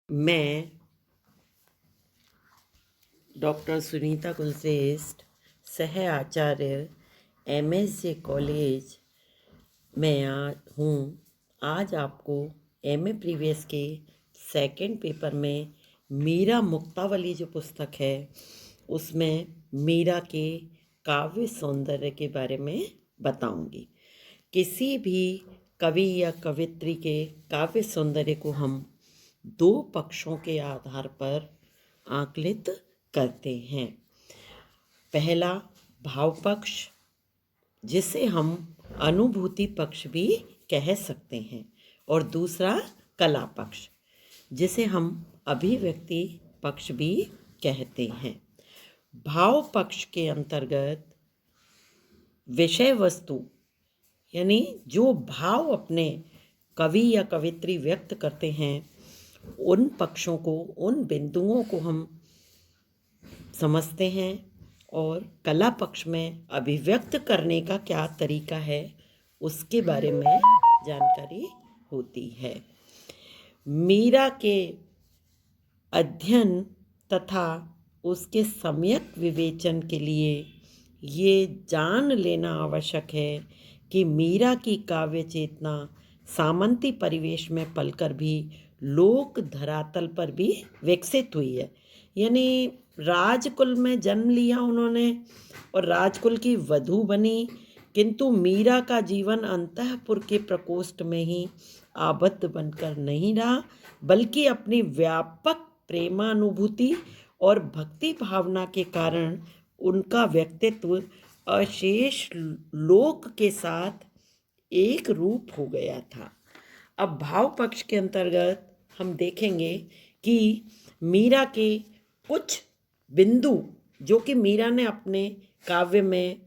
मैं डॉक्टर सुनीता कुलश्रेष्ठ, सह आचार्य MSJ college में हूँ। आज आपको MA प्रीवियस के सेकंड पेपर में मीरा मुक्तावली जो पुस्तक है उसमें मीरा के काव्य सौंदर्य के बारे में बताऊंगी। किसी भी कवि या कवित्री के काव्य सौंदर्य को हम दो पक्षों के आधार पर आकलित करते हैं। पहला भाव पक्ष, जिसे हम अनुभूति पक्ष भी कह सकते हैं, और दूसरा कला पक्ष, जिसे हम अभिव्यक्ति पक्ष भी कहते हैं। भाव पक्ष के अंतर्गत विषय वस्तु यानी जो भाव अपने कवि या कवित्री व्यक्त करते हैं उन पक्षों को, उन बिंदुओं को हम समझते हैं, और कला पक्ष में अभिव्यक्त करने का क्या तरीका है उसके बारे में जानकारी होती है। मीरा के अध्ययन तथा उसके सम्यक विवेचन के लिए ये जान लेना आवश्यक है कि मीरा की काव्य चेतना सामंती परिवेश में पलकर भी लोक धरातल पर भी विकसित हुई है। यानी राजकुल में जन्म लिया उन्होंने और राजकुल की वधू बनी, किंतु मीरा का जीवन अंतःपुर के प्रकोष्ठ में ही आबद्ध बनकर नहीं रहा, बल्कि अपनी व्यापक प्रेमानुभूति और भक्ति भावना के कारण उनका व्यक्तित्व अशेष लोक के साथ एक रूप हो गया था। अब भाव पक्ष के अंतर्गत हम देखेंगे कि मीरा के कुछ बिंदु जो कि मीरा ने अपने काव्य में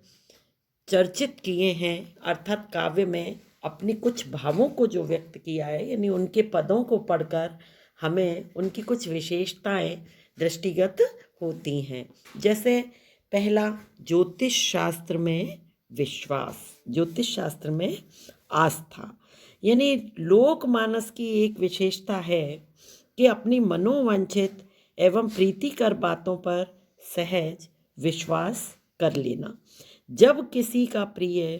चर्चित किए हैं, अर्थात काव्य में अपनी कुछ भावों को जो व्यक्त किया है, यानी उनके पदों को पढ़कर हमें उनकी कुछ विशेषताएं दृष्टिगत होती हैं। जैसे पहला, ज्योतिष शास्त्र में विश्वास, ज्योतिष शास्त्र में आस्था। यानी लोकमानस की एक विशेषता है कि अपनी मनोवांछित एवं प्रीतिकर बातों पर सहज विश्वास कर लेना। जब किसी का प्रिय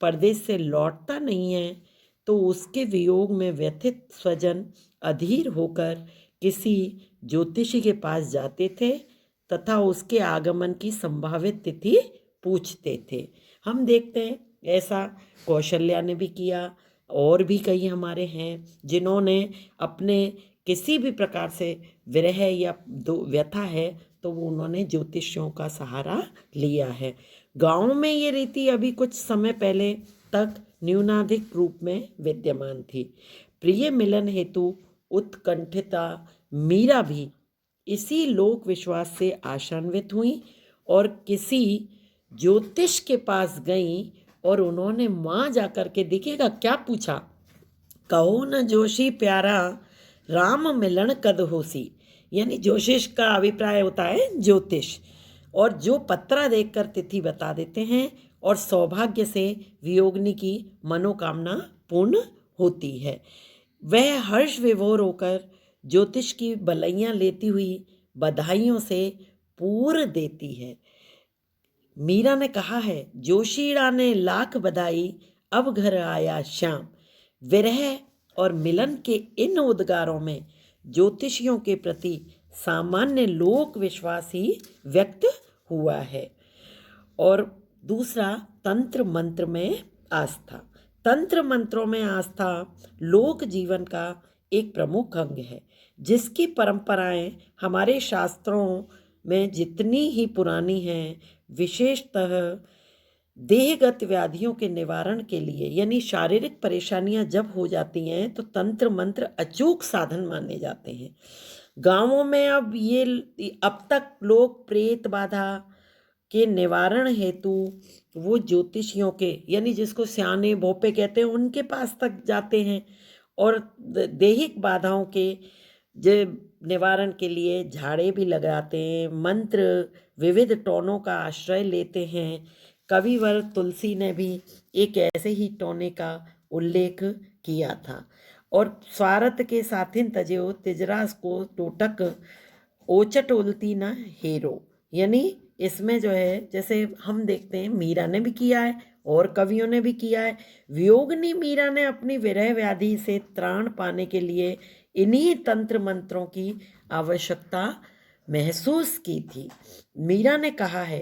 परदेश से लौटता नहीं है तो उसके वियोग में व्यथित स्वजन अधीर होकर किसी ज्योतिषी के पास जाते थे तथा उसके आगमन की संभावित तिथि पूछते थे। हम देखते हैं ऐसा कौशल्या ने भी किया, और भी कई हमारे हैं जिन्होंने अपने किसी भी प्रकार से विरह या व्यथा है तो वो उन्होंने ज्योतिषियों का सहारा लिया है। गाँव में ये रीति अभी कुछ समय पहले तक न्यूनाधिक रूप में विद्यमान थी। प्रिय मिलन हेतु उत्कंठिता मीरा भी इसी लोक विश्वास से आशान्वित हुई और किसी ज्योतिष के पास गई और उन्होंने वहाँ जाकर के देखिएगा क्या पूछा, कहो न जोशी प्यारा राम मिलन कद होसी। यानी ज्योतिष का अभिप्राय होता है ज्योतिष, और जो पत्रा देखकर तिथि बता देते हैं और सौभाग्य से वियोगनी की मनोकामना पूर्ण होती है। वह हर्ष विभोर होकर ज्योतिष की बलैयाँ लेती हुई बधाइयों से पूर देती है। मीरा ने कहा है, जोशीड़ा ने लाख बधाई अब घर आया श्याम। विरह और मिलन के इन उद्गारों में ज्योतिषियों के प्रति सामान्य लोक विश्वास ही व्यक्त हुआ है। और दूसरा, तंत्र मंत्र में आस्था। तंत्र मंत्रों में आस्था लोक जीवन का एक प्रमुख अंग है, जिसकी परंपराएं हमारे शास्त्रों में जितनी ही पुरानी हैं, विशेषतः देहगत व्याधियों के निवारण के लिए, यानी शारीरिक परेशानियां जब हो जाती हैं तो तंत्र मंत्र अचूक साधन माने जाते हैं। गांवों में अब तक लोग प्रेत बाधा के निवारण हेतु वो ज्योतिषियों के, यानी जिसको स्याने भोपे कहते हैं, उनके पास तक जाते हैं और दैहिक बाधाओं के निवारण के लिए झाड़े भी लगाते हैं, मंत्र विविध टोनों का आश्रय लेते हैं। कविवर तुलसी ने भी एक ऐसे ही टोने का उल्लेख किया था। और स्वार्थ के साथिन तजो तिजरास को टोटक ओचट उल्टी न हेरो। यानी इसमें जो है जैसे हम देखते हैं मीरा ने भी किया है और कवियों ने भी किया है। वियोगिनी मीरा ने अपनी विरह व्याधि से त्राण पाने के लिए इन्हीं तंत्र मंत्रों की आवश्यकता महसूस की थी। मीरा ने कहा है,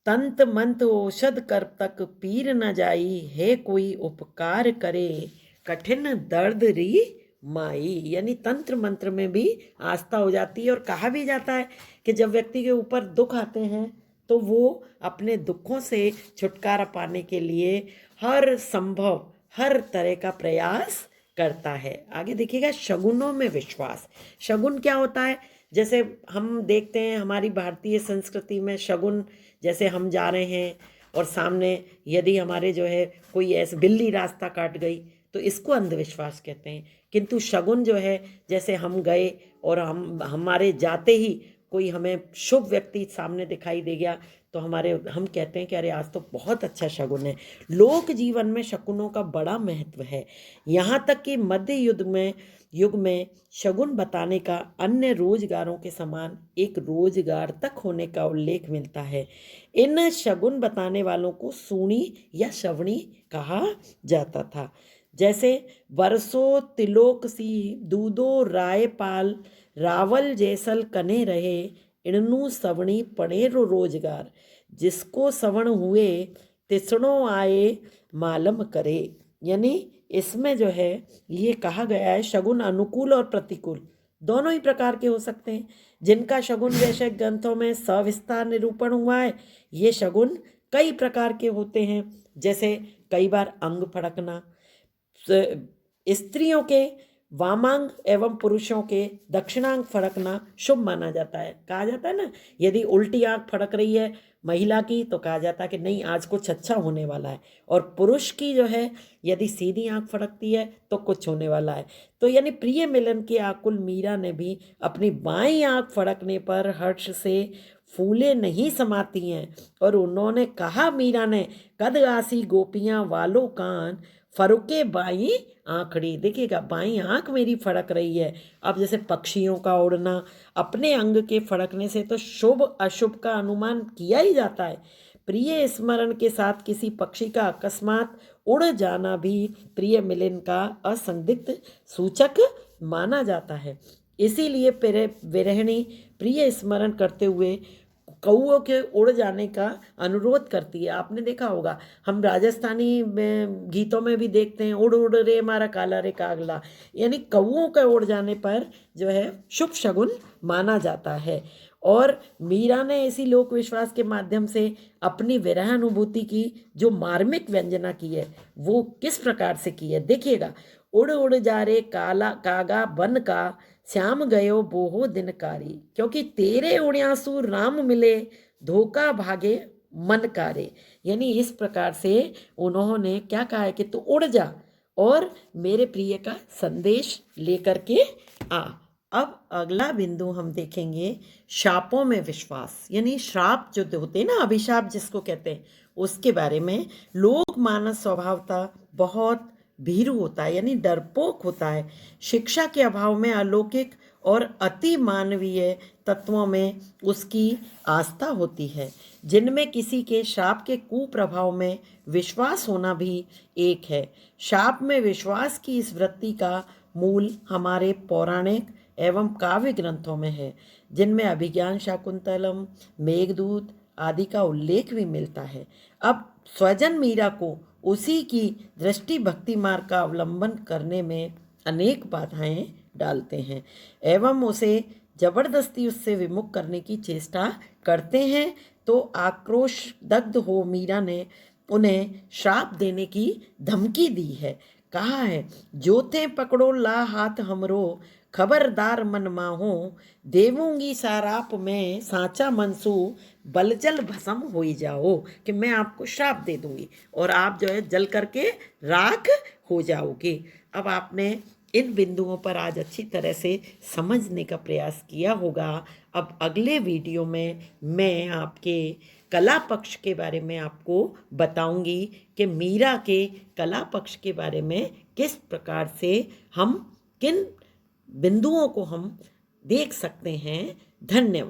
तंत मंत औषध कर तक पीर न जाई, है कोई उपकार करे कठिन दर्द री माई। यानी तंत्र मंत्र में भी आस्था हो जाती है और कहा भी जाता है कि जब व्यक्ति के ऊपर दुख आते हैं तो वो अपने दुखों से छुटकारा पाने के लिए हर संभव हर तरह का प्रयास करता है। आगे देखिएगा, शगुनों में विश्वास। शगुन क्या होता है? जैसे हम देखते हैं हमारी भारतीय संस्कृति में शगुन, जैसे हम जा रहे हैं और सामने यदि हमारे जो है कोई ऐसे बिल्ली रास्ता काट गई तो इसको अंधविश्वास कहते हैं। किंतु शगुन जो है, जैसे हम गए और हमारे जाते ही कोई हमें शुभ व्यक्ति सामने दिखाई दे गया तो हम कहते हैं कि अरे आज तो बहुत अच्छा शगुन है। लोक जीवन में शकुनों का बड़ा महत्व है। यहाँ तक कि मध्य युग में शगुन बताने का अन्य रोजगारों के समान एक रोजगार तक होने का उल्लेख मिलता है। इन शगुन बताने वालों को सूणी या श्रवणी कहा जाता था। जैसे बरसों तिलोक सी दूधो रायपाल रावल जैसल कने रहे, इणनु सवणी पड़ेरो रोजगार, जिसको सवण हुए तिसणों आए मालम करे। यानी इसमें जो है ये कहा गया है शगुन अनुकूल और प्रतिकूल दोनों ही प्रकार के हो सकते हैं। जिनका शगुन वैशेषिक ग्रंथों में सविस्तार निरूपण हुआ है, ये शगुन कई प्रकार के होते हैं। जैसे कई बार अंग फड़कना, स्त्रियों के वामांग एवं पुरुषों के दक्षिणांग फड़कना शुभ माना जाता है। कहा जाता है ना, यदि उल्टी आंख फड़क रही है महिला की तो कहा जाता है कि नहीं आज कुछ अच्छा होने वाला है, और पुरुष की जो है यदि सीधी आंख फड़कती है तो कुछ होने वाला है। तो यानी प्रिय मिलन के आकुल मीरा ने भी अपनी बाईं आंख फड़कने पर हर्ष से फूले नहीं समाती हैं, और उन्होंने कहा, मीरा ने, कद आसी गोपियां वालो कान फरुके बाई आंखड़ी। देखिएगा, बाई आंख मेरी फड़क रही है। अब जैसे पक्षियों का उड़ना, अपने अंग के फड़कने से तो शुभ अशुभ का अनुमान किया ही जाता है। प्रिय स्मरण के साथ किसी पक्षी का अकस्मात उड़ जाना भी प्रिय मिलन का असंदिग्ध सूचक माना जाता है। इसीलिए विरहिणी प्रिय स्मरण करते हुए कौओं के उड़ जाने का अनुरोध करती है। आपने देखा होगा, हम राजस्थानी गीतों में भी देखते हैं, उड़ उड़ रे मारा काला रे कागला। यानी कौओं के उड़ जाने पर जो है शुभ शगुन माना जाता है। और मीरा ने इसी लोक विश्वास के माध्यम से अपनी विरह अनुभूति की जो मार्मिक व्यंजना की है वो किस प्रकार से की है, देखिएगा। उड़ उड़ जा रे काला कागा बन का, श्याम गयो बोहो दिनकारी, क्योंकि तेरे उड़्यासु राम मिले, धोखा भागे मन कारे। यानी इस प्रकार से उन्होंने क्या कहा है कि तू उड़ जा और मेरे प्रिय का संदेश लेकर के आ। अब अगला बिंदु हम देखेंगे, शापों में विश्वास। यानी श्राप जो होते हैं ना, अभिशाप जिसको कहते हैं, उसके बारे में। लोक मानस स्वभावतः बहुत भीरू होता है, यानी डरपोक होता है। शिक्षा के अभाव में अलौकिक और अति मानवीय तत्वों में उसकी आस्था होती है, जिनमें किसी के शाप के कुप्रभाव में विश्वास होना भी एक है। शाप में विश्वास की इस वृत्ति का मूल हमारे पौराणिक एवं काव्य ग्रंथों में है, जिनमें अभिज्ञान शाकुंतलम, मेघदूत आदि का उल्लेख भी मिलता है। अब स्वजन मीरा को उसी की दृष्टि भक्ति मार्ग का अवलंबन करने में अनेक बाधाएं डालते हैं एवं उसे जबरदस्ती उससे विमुख करने की चेष्टा करते हैं। तो आक्रोश दग्ध हो मीरा ने उन्हें श्राप देने की धमकी दी है। कहा है, जोते पकड़ो ला हाथ हमरो, खबरदार मन माहो, देवूंगी साराप में साचा मनसू, बलजल भस्म हो जाओ। कि मैं आपको श्राप दे दूंगी और आप जो है जल करके राख हो जाओगे। अब आपने इन बिंदुओं पर आज अच्छी तरह से समझने का प्रयास किया होगा। अब अगले वीडियो में मैं आपके कला पक्ष के बारे में आपको बताऊंगी कि मीरा के कला पक्ष के बारे में किस प्रकार से हम किन बिंदुओं को हम देख सकते हैं। धन्यवाद।